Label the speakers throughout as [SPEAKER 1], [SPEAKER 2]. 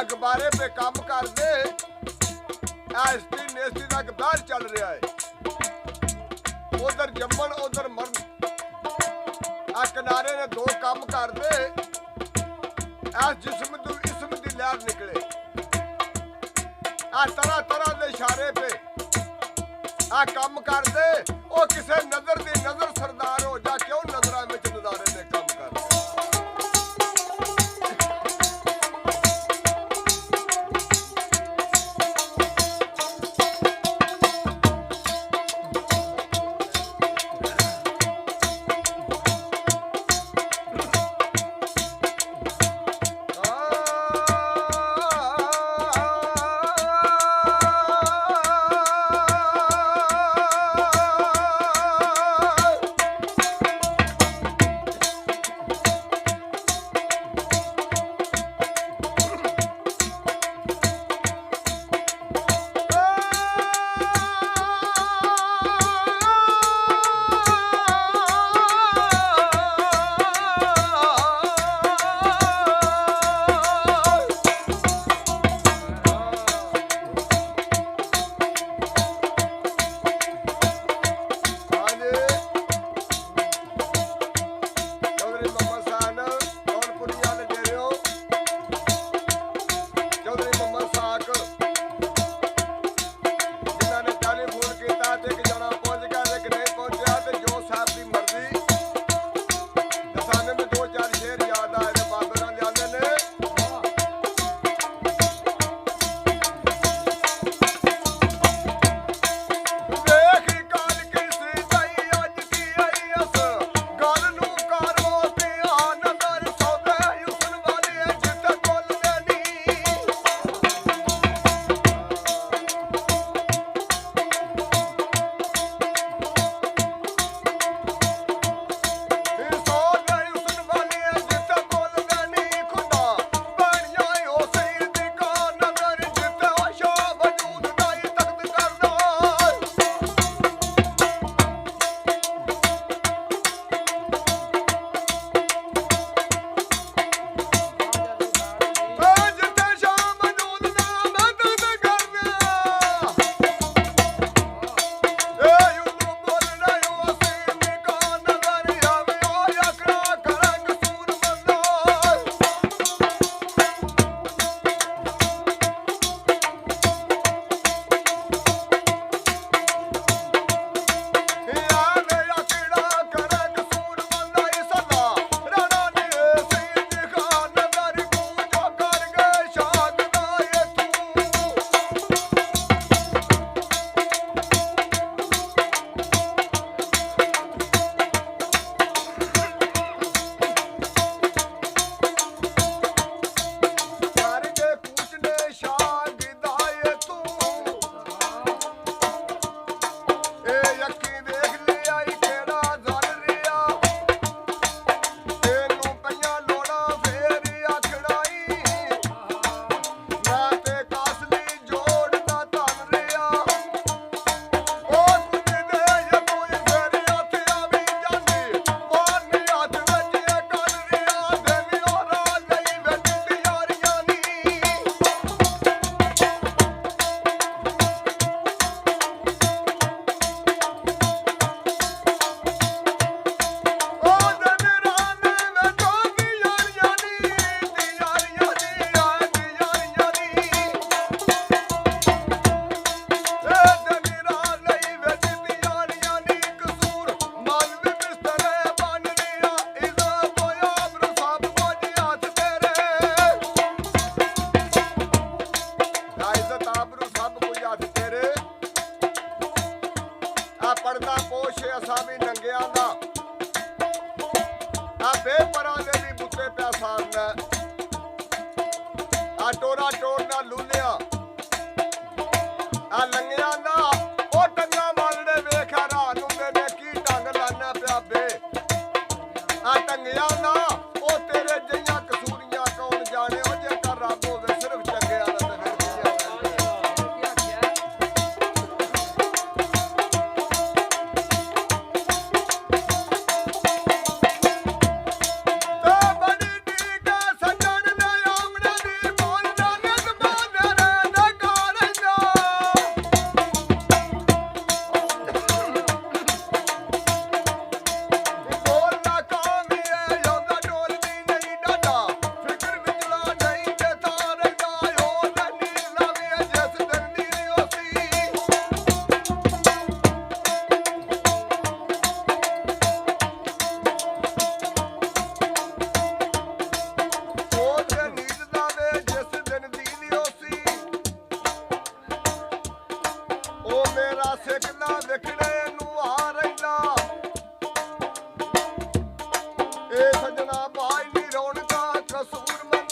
[SPEAKER 1] गुब्बारे पे काम कर दे। एसटी नेस्टी का गब्बार चल रहा है, उधर जम्मन उधर मरन। आ किनारे ने दो काम कर दे, जिस्म तू इसम दी लहर निकले। आ तरह तरह के इशारे पे आ काम कर दे। ओ किसे नजर दी नजर सरदार हो जा, क्यों नजरा में नजारे ने काम कर दे।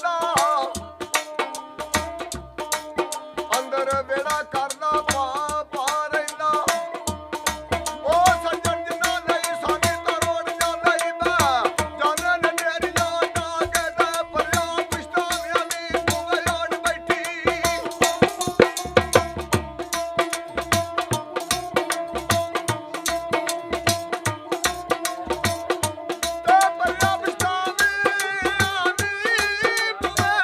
[SPEAKER 1] ਰਹਿੰਦਾ ਅੰਦਰ ਵੇੜਾ ਕਰਦਾ ਪਾ ਰਹਿੰਦਾ ਉਹ ਸੱਜਣ ਜਿੰਨਾ ਨਹੀਂ ਸਾਡੀ ਤਾਂ ਰੋੜ ਜਾਂਦਾ ਹੀ ਮੈਂ ਜਾਣੇ ਨੇ ਮੇਰੀਆਂ ਡਾਂਗੇ ਤੇ ਪਰਿਆ ਪਿਸ਼ਤਾਵਿਆਂ ਦੀ ਬੂਹੇ ਆੜ ਬੈਠੀ ਤੇ ਪਰਿਆ ਪਿਸ਼ਤਾਵਿਆਂ ਦੀ ਬੂਹੇ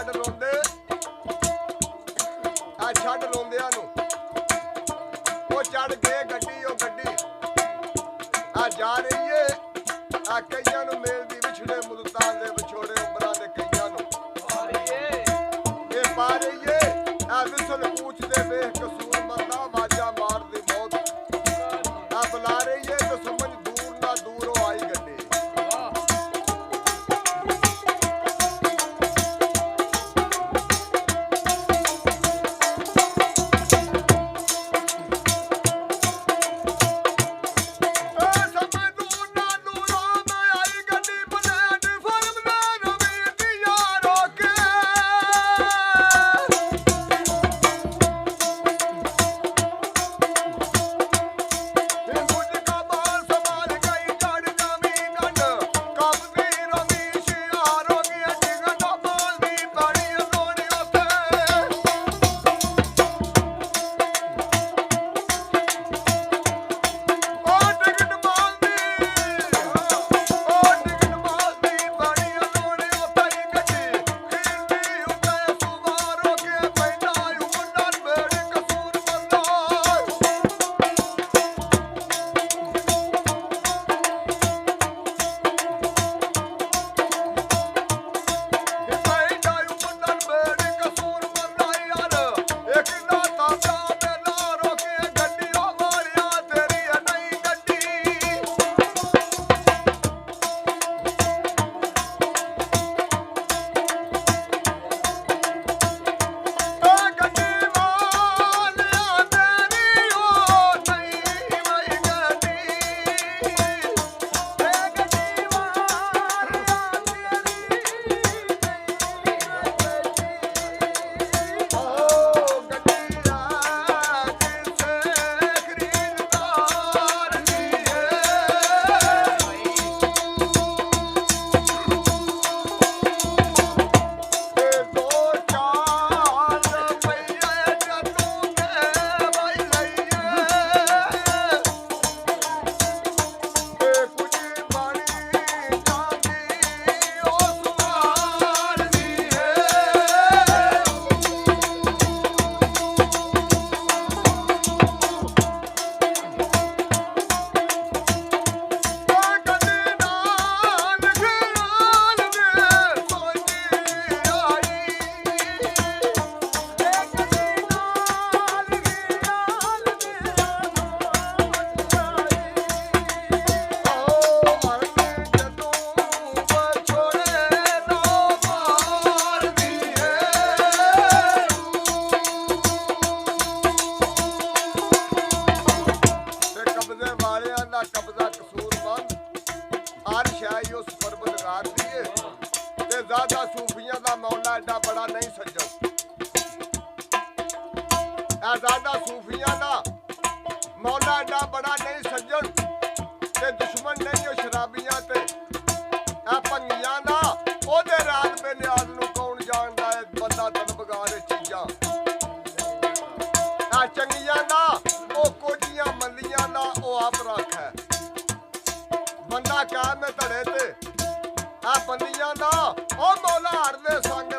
[SPEAKER 1] ਛੱਡ ਰੋਂਦੇ ਆ ਛੱਡ ਰੋਂਦਿਆਂ ਨੂੰ ਉਹ ਚੜ ਗਏ ਗੱਡੀ ਉਹ ਗੱਡੀ ਆ ਜਾ ਰਹੀ ਏ ਆ ਕਈਆਂ ਨੂੰ ਮਿਲਦੀ ਵਿਛੜੇ ਮੁਲਤਾਨ ਦੇ ਵਿਛੋੜੇ ਉਮਰਾਂ ਦੇ ਕਈਆਂ ਨੂੰ ਇਹ ਪਾ ਰਹੀ ਏ ਆ ਵਿਸਲ ਪੁੱਛਦੇ ਵੇਖ ਕਸੂਰ ਮੰਦਾ ਵਾਜਾ ਮਾਰਦੀ ਮੌਤ ਆ ਬੁਲਾ ਰਹੀ ਏ ਤੇ ਸਮਝ ਦੂਰ ਨਾ ਦੂਰੋਂ ਆਈ ਗੱਡੀ ਕਬਜ਼ਾ ਕਸੂਰਮੰਦ ਆਰਸ਼ਾਈ ਉਸ ਪਰਵਰਦਗਾਰ ਦੀ ਏ ਤੇ ਜ਼ਾਦਾ ਸੂਫੀਆਂ ਦਾ ਮੌਲਾ ਐਡਾ ਬੜਾ ਨਹੀਂ ਸੱਜਣ ਆ ਜ਼ਾਦਾ ਸੂਫੀਆਂ ਦਾ ਮੌਲਾ ਐਡਾ ਬੜਾ ਨਹੀਂ ਸੱਜਣ ਤੇ ਦੁਸ਼ਮਣ ਨਹੀਂ ਉਹ ਸ਼ਰਾਬੀਆਂ ਤੇ ਆ ਭੰਗੀਆਂ ਦਾ ਉਹਦੇ ਰਾਤ ਬੇਨਿਆਜ਼ ਨੂੰ ਕੌਣ ਜਾਣਦਾ ਹੈ ਬੰਦਾ ਤਲਬਗਾਰ ਚੀਜ਼ਾਂ ਆ ਚੰਗੀਆਂ ਦਾ ਉਹ ਕੋਝੀਆਂ ਮੰਦੀਆਂ ਦਾ ਉਹ ਆਪ ਰੱਖ ਹੈ ਬੰਦਾ ਕਾਇਮ ਧੜੇ ਤੇ ਆ ਬੰਦੀਆਂ ਦਾ ਉਹ ਮੌਲਾ ਹਰ ਦੇ ਸੰਗ